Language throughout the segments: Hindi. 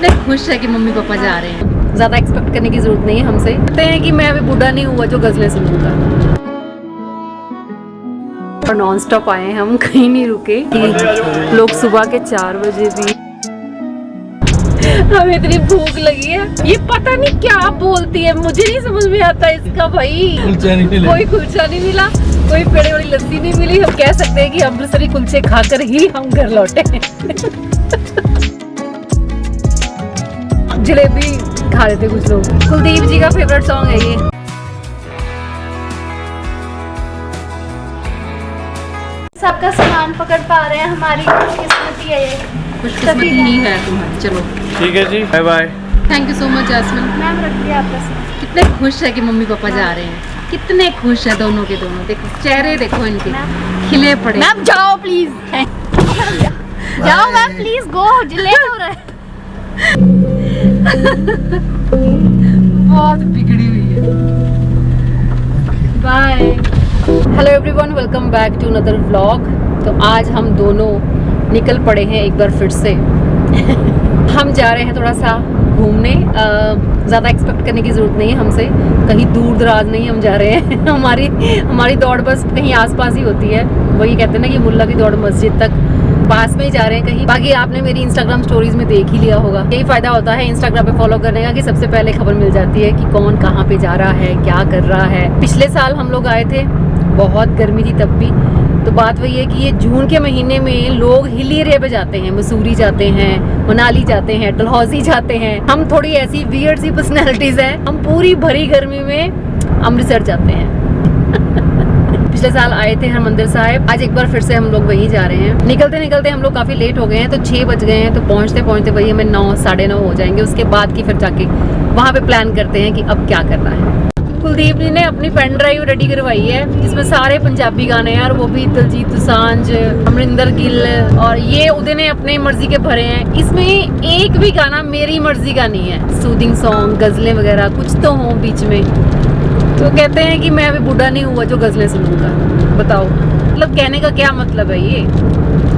कितने खुश है कि मम्मी पापा जा रहे हैं। ज्यादा एक्सपेक्ट करने की जरूरत नहीं है हमसे। कहते हैं कि मैं अभी बूढ़ा नहीं हुआ जो गजलें सुनूंगा। और नॉन स्टॉप आए हैं हम, कहीं नहीं रुके। लोग सुबह के 4 बजे भी। हमें इतनी भूख लगी है, ये पता नहीं क्या बोलती है, मुझे नहीं समझ में आता इसका भाई। कोई कुलचा नहीं मिला, कोई पेड़े वाली लस्सी नहीं मिली। हम कह सकते हैं कि अमृतसरी कुलचे खाकर ही हम घर लौटे। जलेबी खा रहे थे कुछ लोग। कुलदीप जी का फेवरेट सॉन्ग है ये। सबका सामान पकड़ पा रहे हैं, हमारी खुशकिस्मती है ये। खुशकिस्मती ही है तुम्हारी। चलो ठीक है जी, bye bye. Thank you so much Jasmine. Ma'am रख दिया आपका सामान। कितने खुश है कि मम्मी पापा जा रहे हैं, कितने खुश है दोनों के दोनों। देखो चेहरे देखो इनके खिले पड़े। मैम जाओ प्लीज। जाओ मैम प्लीज गो, लेट हो रहा है। बहुत बिगड़ी हुई है। Bye. Hello everyone, welcome back to another vlog. तो आज हम दोनों निकल पड़े हैं एक बार फिर से। हम जा रहे हैं थोड़ा सा घूमने। ज़्यादा एक्सपेक्ट करने की ज़रूरत नहीं है हमसे, कहीं दूर दराज नहीं हम जा रहे हैं। हमारी दौड़ बस कहीं आसपास ही होती है। वही कहते हैं ना कि मुल्ला की दौड़ मस्जिद तक, पास में ही जा रहे हैं कहीं। बाकी आपने मेरी इंस्टाग्राम स्टोरीज में देख ही लिया होगा। यही फायदा होता है इंस्टाग्राम पे फॉलो करने का कि सबसे पहले खबर मिल जाती है कि कौन कहाँ पे जा रहा है, क्या कर रहा है। पिछले साल हम लोग आए थे, बहुत गर्मी थी तब भी। तो बात वही है कि ये जून के महीने में लोग हिल एरिया पे जाते हैं, मसूरी जाते हैं, मनाली जाते हैं, डलहौजी जाते हैं। हम थोड़ी ऐसी वियर्ड सी पर्सनैलिटीज हैं, हम पूरी भरी गर्मी में अमृतसर जाते हैं। पिछले साल आए थे हरमंदिर साहिब, आज एक बार फिर से हम लोग वहीं जा रहे हैं। निकलते निकलते हम लोग काफ़ी लेट हो गए हैं, तो 6 बज गए हैं। तो पहुँचते पहुँचते वही हमें 9 साढ़े 9 हो जाएंगे। उसके बाद की फिर जाके वहाँ पे प्लान करते हैं कि अब क्या करना है। कुलदीप जी ने अपनी पेन ड्राइव रेडी करवाई है, जिसमें सारे पंजाबी गाने हैं, और वो भी दिलजीत दोसांझ, अमरिंदर गिल, और ये उदय ने अपने मर्जी के भरे हैं। इसमें एक भी गाना मेरी मर्जी का नहीं है। सूदिंग सॉन्ग, गज़लें वगैरह कुछ तो हों बीच में। तो कहते हैं कि मैं अभी बूढ़ा नहीं हुआ जो गज़लें सुनूंगा। बताओ मतलब कहने का क्या मतलब है, ये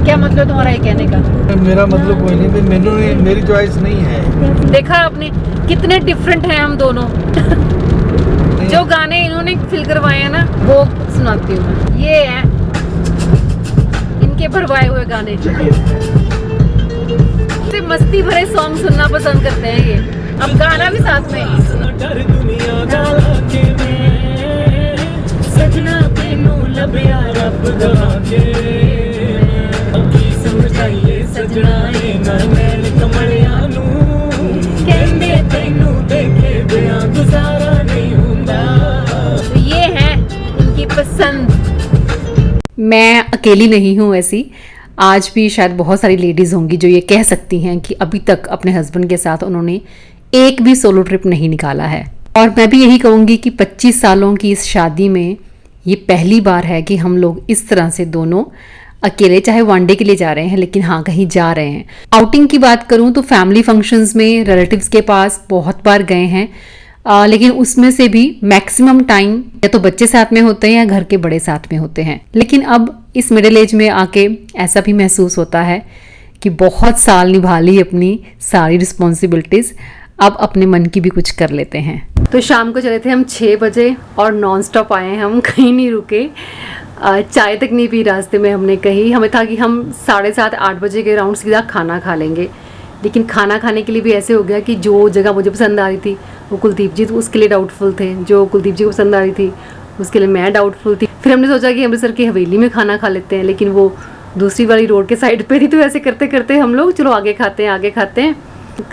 क्या मतलब तुम्हारा ये कहने का? मेरा मतलब कोई नहीं, मैंने मेरी चॉइस नहीं है। देखा आपने कितने डिफरेंट हैं हम दोनों। जो गाने इन्होंने फिल करवाए हैं ना, वो सुनाती हूँ मैं। ये है इनके भरवाए हुए गाने। से मस्ती भरे सॉन्ग सुनना पसंद करते हैं ये। अब गाना भी साथ में। सजना तेनू लभया रब दवाके, समझाइए सजना ना मैल कमलिया नू, कहंदे तेनू देखे बिना गुजारा नहीं हुंदा। तो ये है इनकी पसंद। मैं अकेली नहीं हूँ ऐसी। आज भी शायद बहुत सारी लेडीज़ होंगी जो ये कह सकती हैं कि अभी तक अपने हस्बैंड के साथ उन्होंने एक भी सोलो ट्रिप नहीं निकाला है। और मैं भी यही कहूँगी कि 25 सालों की इस शादी में ये पहली बार है कि हम लोग इस तरह से दोनों अकेले, चाहे वनडे के लिए जा रहे हैं, लेकिन हाँ कहीं जा रहे हैं। आउटिंग की बात करूँ तो फैमिली फंक्शंस में रिलेटिव्स के पास बहुत बार गए हैं, लेकिन उसमें से भी मैक्सिमम टाइम या तो बच्चे साथ में होते हैं या घर के बड़े साथ में होते हैं। लेकिन अब इस मिडिल एज में आके ऐसा भी महसूस होता है कि बहुत साल निभा ली अपनी सारी रिस्पॉन्सिबिलिटीज़, अब अपने मन की भी कुछ कर लेते हैं। तो शाम को चले थे हम 6 बजे और नॉन स्टॉप आए हैं हम, कहीं नहीं रुके। चाय तक नहीं पी रास्ते में हमने कहीं। हमें था कि हम 7:30 8 बजे के राउंड सीधा खाना खा लेंगे, लेकिन खाना खाने के लिए भी ऐसे हो गया कि जो जगह मुझे पसंद आ रही थी वो कुलदीप जी तो उसके लिए डाउटफुल थे, जो कुलदीप जी को पसंद आ रही थी उसके लिए मैं डाउटफुल थी। फिर हमने सोचा कि अमृतसर की हवेली में खाना खा लेते हैं, लेकिन वो दूसरी वाली रोड के साइड पे थी। तो ऐसे करते करते हम लोग चलो आगे खाते हैं।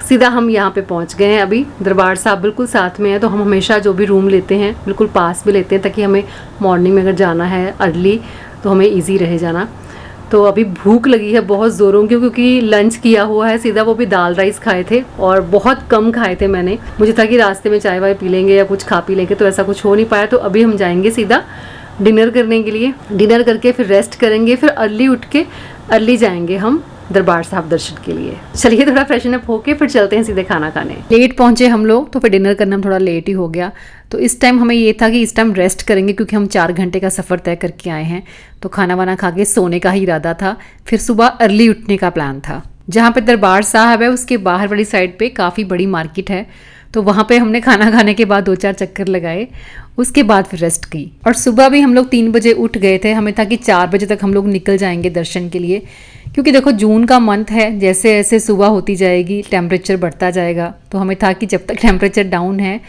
सीधा हम यहाँ पे पहुँच गए हैं। अभी दरबार साहब बिल्कुल साथ में है, तो हम हमेशा जो भी रूम लेते हैं बिल्कुल पास में लेते हैं, ताकि हमें मॉर्निंग में अगर जाना है अर्ली तो हमें ईजी रहे जाना। तो अभी भूख लगी है बहुत ज़ोरों की, क्योंकि लंच किया हुआ है सीधा, वो भी दाल राइस खाए थे और बहुत कम खाए थे मैंने। मुझे था कि रास्ते में चाय वाय पी लेंगे या कुछ खा पी लेंगे, तो ऐसा कुछ हो नहीं पाया। तो अभी हम जाएंगे सीधा डिनर करने के लिए। डिनर करके फिर रेस्ट करेंगे, फिर अर्ली उठ के अर्ली जाएंगे हम दरबार साहब दर्शन के लिए। चलिए थोड़ा फ्रेशन अप होके फिर चलते हैं सीधे खाना खाने। लेट पहुंचे हम लोग, तो फिर डिनर करना थोड़ा लेट ही हो गया। तो इस टाइम हमें ये था कि इस टाइम रेस्ट करेंगे, क्योंकि हम 4 घंटे का सफ़र तय करके आए हैं। तो खाना वाना खा के सोने का ही इरादा था, फिर सुबह अर्ली उठने का प्लान था। जहाँ पे दरबार साहब है उसके बाहर वाली साइड पे काफ़ी बड़ी मार्केट है, तो वहाँ पे हमने खाना खाने के बाद 2-4 चक्कर लगाए, उसके बाद फिर रेस्ट की। और सुबह भी हम लोग 3 बजे उठ गए थे, हमें था कि 4 बजे तक हम लोग निकल जाएंगे दर्शन के लिए, क्योंकि देखो जून का मंथ है, जैसे जैसे सुबह होती जाएगी टेम्परेचर बढ़ता जाएगा, तो हमें था कि जब तक टेम्परेचर डाउन है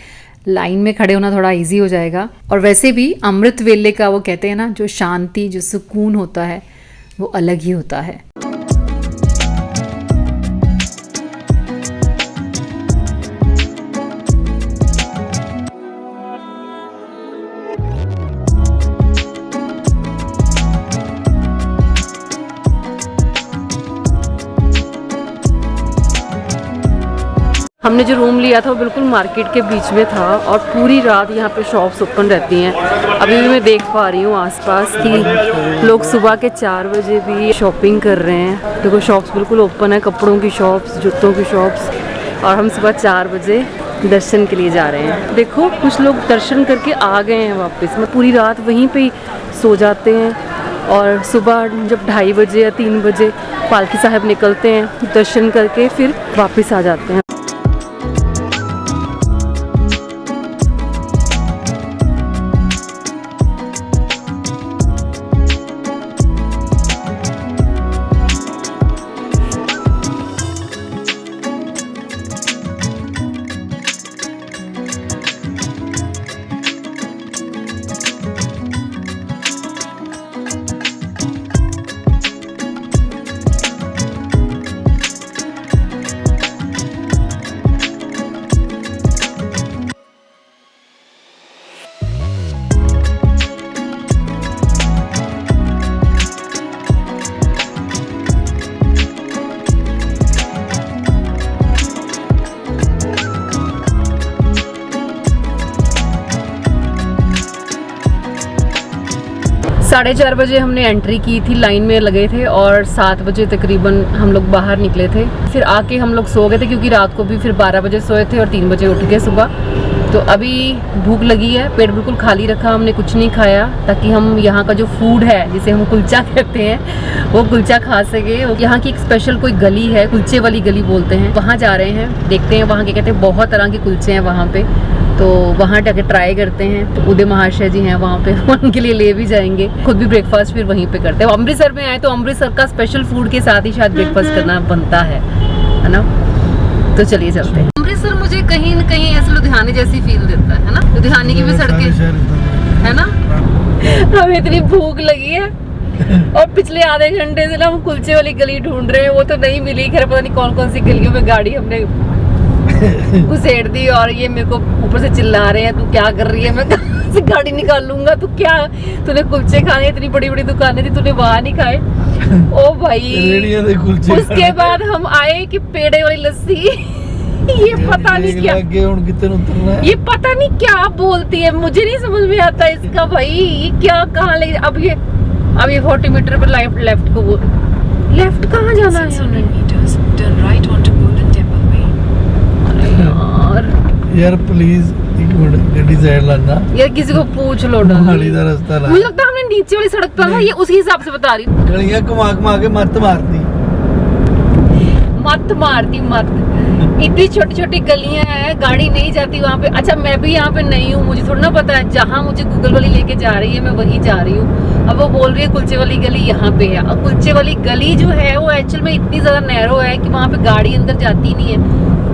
लाइन में खड़े होना थोड़ा इजी हो जाएगा। और वैसे भी अमृत वेले का वो कहते हैं ना, जो शांति जो सुकून होता है वो अलग ही होता है। हमने जो रूम लिया था वो बिल्कुल मार्केट के बीच में था और पूरी रात यहाँ पे शॉप्स ओपन रहती हैं। अभी भी मैं देख पा रही हूँ आसपास कि लोग सुबह के 4 बजे भी शॉपिंग कर रहे हैं। देखो शॉप्स बिल्कुल ओपन है, कपड़ों की शॉप्स, जूतों की शॉप्स, और हम सुबह 4 बजे दर्शन के लिए जा रहे हैं। देखो कुछ लोग दर्शन करके आ गए हैं वापस, मैं पूरी रात वहीं पर सो जाते हैं और सुबह जब 2:30 बजे या 3 बजे पालकी साहब निकलते हैं, दर्शन करके फिर वापस आ जाते हैं। साढ़े 4 बजे हमने एंट्री की थी, लाइन में लगे थे और 7 बजे तकरीबन हम लोग बाहर निकले थे। फिर आके हम लोग सो गए थे क्योंकि रात को भी फिर 12 बजे सोए थे और 3 बजे उठ गए सुबह। तो अभी भूख लगी है, पेट बिल्कुल खाली रखा, हमने कुछ नहीं खाया ताकि हम यहाँ का जो फूड है जिसे हम कुलचा कहते हैं वो कुलचा खा सके। यहाँ की एक स्पेशल कोई गली है, कुलचे वाली गली बोलते हैं, वहाँ जा रहे हैं, देखते हैं वहाँ क्या कहते हैं, बहुत तरह के कुलचे हैं वहाँ पे, तो वहाँ जाके ट्राई करते हैं। तो उदय महाशय जी हैं वहाँ पे, उनके लिए ले भी जाएंगे, खुद भी ब्रेकफास्ट फिर वहीं पे करते हैं। अमृतसर में आए तो अमृतसर का स्पेशल फूड के साथ ही शायद ब्रेकफास्ट करना बनता है ना। तो चलिए चलते हैं। अमृतसर मुझे कहीं न कहीं ऐसे लुधियाने जैसी फील देता है ना, लुधियाने की भी सड़कें है ना। हमें इतनी भूख लगी है और पिछले आधे घंटे से ना हम कुलचे वाली गली ढूंढ रहे हैं, वो तो नहीं मिली। खैर पता नहीं कौन कौन सी गलियों में गाड़ी हमने घुसेड़ दी और ये मेरे को ऊपर से चिल्ला रहे हैं, तू क्या कर रही है, मैं कहाँ से गाड़ी निकाल लूंगा, तू क्या, तूने कुलचे खाने, इतनी बड़ी बड़ी दुकानें थी, तूने वहाँ नहीं खाए। ओ भाई, उसके बाद हम आए कि पेड़े वाली लस्सी ये पता नहीं क्या, ये पता नहीं क्या बोलती है, मुझे नहीं समझ में आता इसका भाई, ये क्या कहाँ ले। अब ये 40 मीटर पर लेफ्ट को, वो लेफ्ट कहाँ जाना है यार प्लीज एक मिनट, गड्डी साइड लगना यार, किसी को पूछ लो। मोहाली का रास्ता मुझे लगता है हमने नीचे वाली सड़क पर, ये उसी हिसाब से बता रही हूँ। गलियां घुमा घुमा के मत मारती इतनी छोटी छोटी गलियां हैं, गाड़ी नहीं जाती वहाँ पे। अच्छा मैं भी यहाँ पे नहीं हूँ, मुझे थोड़ा ना पता है, जहाँ मुझे गूगल वाली लेके जा रही है मैं वहीं जा रही हूँ। अब वो बोल रही है कुलचे वाली गली यहाँ पे है, और कुलचे वाली गली जो है वो एक्चुअल में इतनी ज्यादा नैरो है कि वहाँ पे गाड़ी अंदर जाती नहीं है।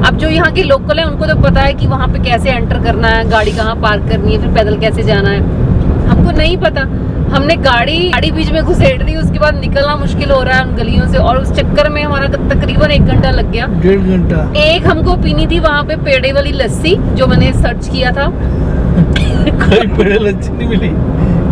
अब जो यहाँ के लोकल है उनको तो पता है कि वहाँ पे कैसे एंटर करना है, गाड़ी कहाँ पार्क करनी है, फिर पैदल कैसे जाना है, हमको नहीं पता। हमने गाड़ी बीच में घुसेड़ दी, उसके बाद निकलना मुश्किल हो रहा है उन गलियों से, और उस चक्कर में हमारा तकरीबन 1 घंटा लग गया, 1.5 घंटा। एक हमको पीनी थी वहाँ पे पेड़े वाली लस्सी, जो मैंने सर्च किया था कोई पेड़े लस्सी नहीं मिली,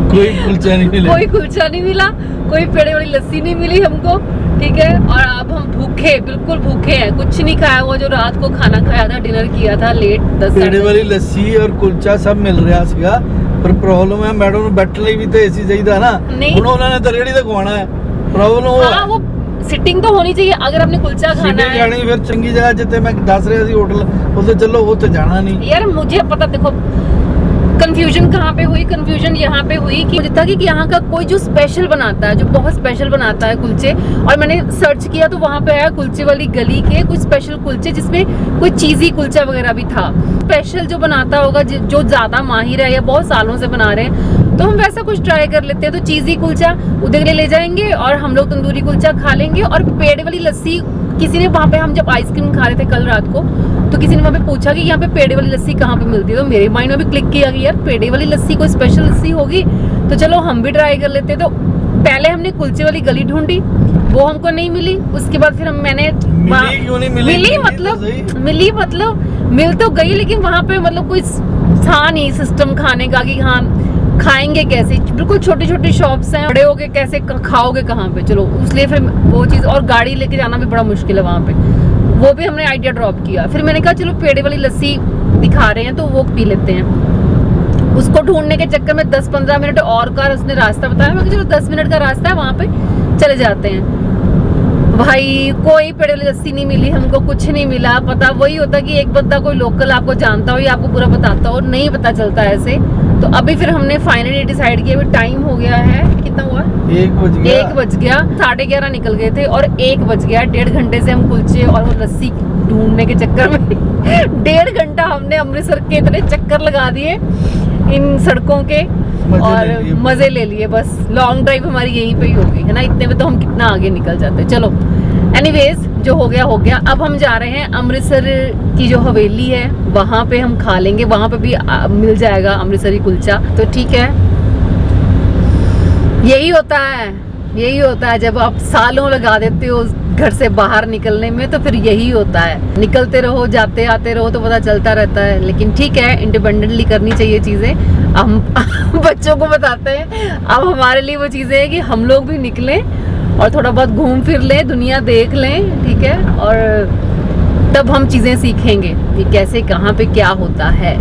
कोई कुलचा नहीं मिला, कोई पेड़े वाली लस्सी नहीं मिली हमको, ठीक है। और अब हम भूखे, बिल्कुल भूखे हैं, कुछ नहीं खाया हुआ, जो रात को खाना खाया था, डिनर किया था लेट 10। पेड़े वाली लस्सी और कुलचा सब मिल रहा ਸੀਗਾ, पर प्रॉब्लम है मैडम ਨੂੰ ਬੈਠਣ ਲਈ ਵੀ ਤੇ ਏਸੀ ਚਾਹੀਦਾ ਨਾ, ਹੁਣ ਉਹਨਾਂ ਨੇ ਤਾਂ ਰੇੜੀ ਤੇ ਖਵਾਉਣਾ ਹੈ, प्रॉब्लम हाँ, वो सिटिंग तो होनी चाहिए अगर हमने कुलचा खाना है। जानी फिर चंगी जगह जिते मैं दस रहा सी होटल, ਉੱਥੇ ਚੱਲੋ, ਉੱਥੇ ਜਾਣਾ नहीं यार। मुझे पता, देखो कंफ्यूजन कहाँ पे हुई? कंफ्यूजन यहाँ पे हुई कि मुझे था कि यहाँ का कोई जो स्पेशल बनाता है, जो बहुत स्पेशल बनाता है कुलचे, और मैंने सर्च किया तो वहाँ पे आया कुलचे वाली गली के कुछ स्पेशल कुलचे जिसमें कोई चीज़ी कुलचा वगैरह भी था। स्पेशल जो बनाता होगा, जो ज़्यादा माहिर है या बहुत सालों से बना रहे हैं, तो हम वैसा कुछ ट्राई कर लेते हैं। तो चीज़ी कुलचा उधर के लिए ले जाएंगे और हम लोग तंदूरी कुलचा खा लेंगे। और पेड़ वाली लस्सी, किसी ने वहाँ पे, हम जब आइसक्रीम खा रहे थे कल रात को, तो किसी ने वहाँ पे पूछा कि यहाँ पे पेड़े वाली लस्सी कहाँ पे मिलती है। तो मेरे माइंड में भी क्लिक किया कि यार पेड़े वाली लस्सी कोई स्पेशल लस्सी होगी, तो चलो हम भी ट्राई कर लेते। तो पहले हमने कुलचे वाली गली ढूंढी, वो हमको नहीं मिली। उसके बाद फिर मैंने मिली मतलब मिल तो गई, लेकिन वहाँ पे मतलब कोई था नहीं सिस्टम खाने का कि हाँ खाएंगे कैसे। बिल्कुल छोटी छोटी शॉप्स हैं, बड़े होके कैसे खाओगे कहाँ पे। चलो इसलिए फिर वो चीज़, और गाड़ी लेके जाना भी बड़ा मुश्किल है वहाँ पे, वो भी हमने आइडिया ड्रॉप किया। फिर मैंने कहा चलो पेड़े वाली लस्सी दिखा रहे हैं तो वो पी लेते हैं। उसको ढूंढने के चक्कर में 10-15 मिनट और का उसने रास्ता बताया। मैं चलो 10 मिनट का रास्ता है, वहाँ पे चले जाते हैं। भाई कोई पेड़े वाली लस्सी नहीं मिली हमको, कुछ नहीं मिला। पता वही होता कि एक बंदा कोई लोकल आपको जानता हो या आपको पूरा बताता हो, नहीं पता चलता ऐसे। तो अभी फिर हमने फाइनली डिसाइड किया, अभी टाइम हो गया है, कितना हुआ? 1 बज गया। 11:30 निकल गए थे और 1 बज गया। 1.5 घंटे से हम कुलचे और वो लस्सी ढूंढने के चक्कर में 1.5 घंटा हमने अमृतसर के इतने चक्कर लगा दिए इन सड़कों के और मजे ले लिए। बस लॉन्ग ड्राइव हमारी यहीं पे ही हो गई है ना। इतने में तो हम कितना आगे निकल जाते। चलो एनीवेज, जो हो गया हो गया। अब हम जा रहे हैं अमृतसर की जो हवेली है, वहाँ पे हम खा लेंगे। वहाँ पे भी मिल जाएगा अमृतसरी कुलचा। तो ठीक है, यही होता है जब आप सालों लगा देते हो घर से बाहर निकलने में, तो फिर यही होता है। निकलते रहो, जाते आते रहो, तो पता चलता रहता है। लेकिन ठीक है, इंडिपेंडेंटली करनी चाहिए चीज़ें। हम बच्चों को बताते हैं, अब हमारे लिए वो चीज़ें हैं कि हम लोग भी निकलें और थोड़ा बहुत घूम फिर लें, दुनिया देख लें, ठीक है। और तब हम चीज़ें सीखेंगे कि कैसे कहाँ पे क्या होता है।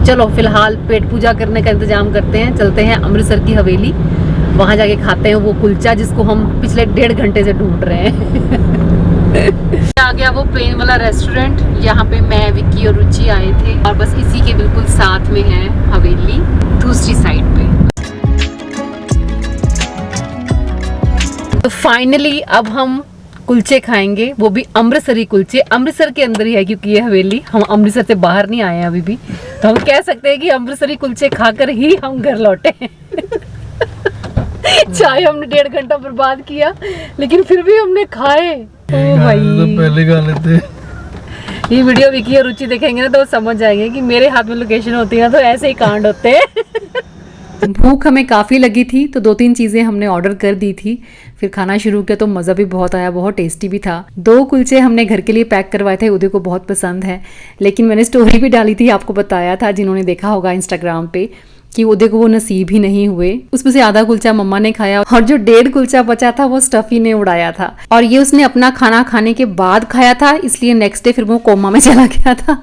चलो फिलहाल पेट पूजा करने का इंतजाम करते हैं, चलते हैं अमृतसर की हवेली, वहाँ जाके खाते हैं वो कुलचा जिसको हम पिछले 1.5 घंटे से ढूंढ रहे हैं। आ गया वो प्लेन वाला रेस्टोरेंट, यहाँ पे मैं, विक्की और रुचि आए थे, और बस इसी के बिल्कुल साथ में है हवेली दूसरी साइड पे। तो फाइनली अब हम कुलचे खाएंगे, वो भी अमृतसरी कुलचे। अमृतसर के अंदर ही है क्योंकि ये हवेली, हम अमृतसर से बाहर नहीं आए हैं अभी भी, तो हम कह सकते हैं कि अमृतसरी कुलचे खाकर ही हम घर लौटे हैं। चाहे हमने 1.5 घंटा बर्बाद किया, लेकिन फिर भी हमने खाए। ओ भाई, तो पहले खा लेते। ये वीडियो विकी और रुचि देखेंगे ना तो वो समझ जाएंगे कि मेरे हाथ में लोकेशन होती है तो ऐसे ही कांड होते हैं। भूख हमें काफ़ी लगी थी तो 2-3 चीज़ें हमने ऑर्डर कर दी थी, फिर खाना शुरू किया तो मज़ा भी बहुत आया, बहुत टेस्टी भी था। 2 कुलचे हमने घर के लिए पैक करवाए थे, उदय को बहुत पसंद है। लेकिन मैंने स्टोरी भी डाली थी, आपको बताया था जिन्होंने देखा होगा इंस्टाग्राम पे, कि उदय को वो नसीब ही नहीं हुए। उसमें से आधा कुलचा मम्मा ने खाया और जो 1.5 कुलचा बचा था वो स्टफी ने उड़ाया था, और ये उसने अपना खाना खाने के बाद खाया था, इसलिए नेक्स्ट डे फिर वो कोमा में चला गया था।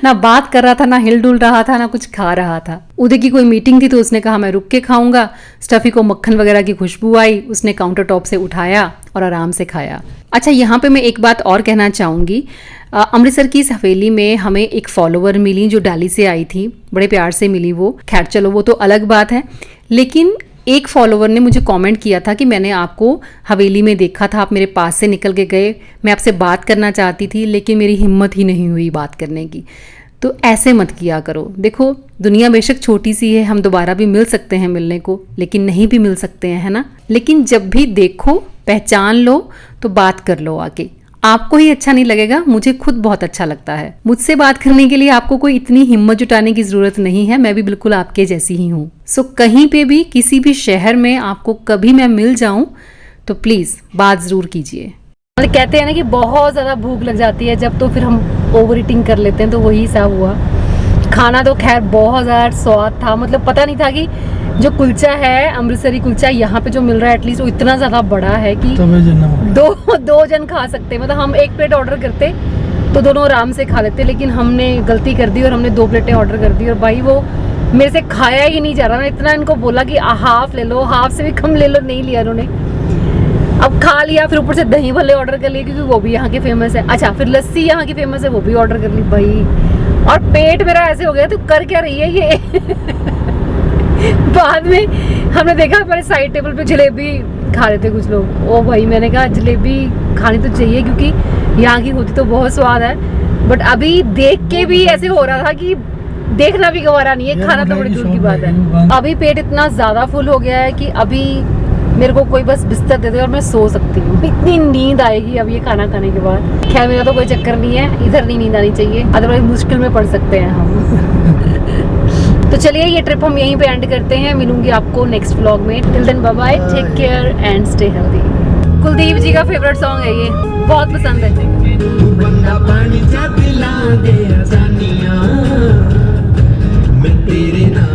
ना बात कर रहा था, ना हिल डुल रहा था, ना कुछ खा रहा था। उदय की कोई मीटिंग थी तो उसने कहा मैं रुक के खाऊंगा। स्टफी को मक्खन वगैरह की खुशबू आई, उसने काउंटर टॉप से उठाया और आराम से खाया। अच्छा, यहाँ पे मैं एक बात और कहना चाहूँगी। अमृतसर की इस हवेली में हमें एक फॉलोवर मिली जो दिल्ली से आई थी, बड़े प्यार से मिली वो। खैर चलो वो तो अलग बात है, लेकिन एक फॉलोवर ने मुझे कमेंट किया था कि मैंने आपको हवेली में देखा था, आप मेरे पास से निकल के गए, मैं आपसे बात करना चाहती थी लेकिन मेरी हिम्मत ही नहीं हुई बात करने की। तो ऐसे मत किया करो। देखो दुनिया बेशक छोटी सी है, हम दोबारा भी मिल सकते हैं मिलने को, लेकिन नहीं भी मिल सकते हैं, है ना। लेकिन जब भी देखो, पहचान लो तो बात कर लो आके। आपको ही अच्छा नहीं लगेगा, मुझे खुद बहुत अच्छा लगता है। मुझसे बात करने के लिए आपको कोई इतनी हिम्मत जुटाने की जरूरत नहीं है, मैं भी बिल्कुल आपके जैसी ही हूँ। सो कहीं पे भी, किसी भी शहर में आपको कभी मैं मिल जाऊं तो प्लीज बात जरूर कीजिए। कहते हैं ना कि बहुत ज्यादा भूख लग जाती है जब, तो फिर हम ओवर ईटिंग कर लेते हैं, तो वही हिसाब हुआ। खाना तो खैर बहुत ज़्यादा स्वाद था, मतलब पता नहीं था कि जो कुलचा है अमृतसरी कुलचा यहाँ पे जो मिल रहा है एटलीस्ट वो इतना ज़्यादा बड़ा है कि दो जन खा सकते। मतलब हम 1 प्लेट ऑर्डर करते तो दोनों आराम से खा लेते, लेकिन हमने गलती कर दी और हमने 2 प्लेटें ऑर्डर कर दी, और भाई वो मेरे से खाया ही नहीं जा रहा। मैं इतना इनको बोला कि हाफ ले लो, हाफ से भी कम ले लो, नहीं लिया उन्होंने। अब खा लिया, फिर ऊपर से दही भल्ले ऑर्डर कर लिए क्योंकि वो भी यहाँ के फेमस है। अच्छा, फिर लस्सी यहाँ की फेमस है, वो भी ऑर्डर कर ली। भाई और पेट मेरा ऐसे हो गया तो कर क्या रही है ये। बाद में हमने देखा हमारे साइड टेबल पे जलेबी खा रहे थे कुछ लोग। ओ भाई मैंने कहा जलेबी खानी तो चाहिए क्योंकि यहाँ की होती तो बहुत स्वाद है, बट अभी देख के भी ऐसे हो रहा था कि देखना भी गवारा नहीं है, खाना तो बड़ी दूर की बात है। अभी पेट इतना ज्यादा फुल हो गया है कि अभी मेरे को कोई बस बिस्तर दे दे और मैं सो सकती हूँ। इतनी नींद आएगी अब ये खाना खाने के बाद। खैर मेरा तो कोई चक्कर नहीं है, इधर नहीं नींद आनी चाहिए, अदरवाइज मुश्किल में पड़ सकते हैं हम। तो चलिए ये ट्रिप हम यहीं पे एंड करते हैं। मिलूंगी आपको नेक्स्ट व्लॉग में। Till then bye bye, take care and stay healthy. Kuldeep ji का फेवरेट सॉन्ग है ये, बहुत पसंद है। बंदा पानी चा दिला दे आसानियां, मैं तेरे नाल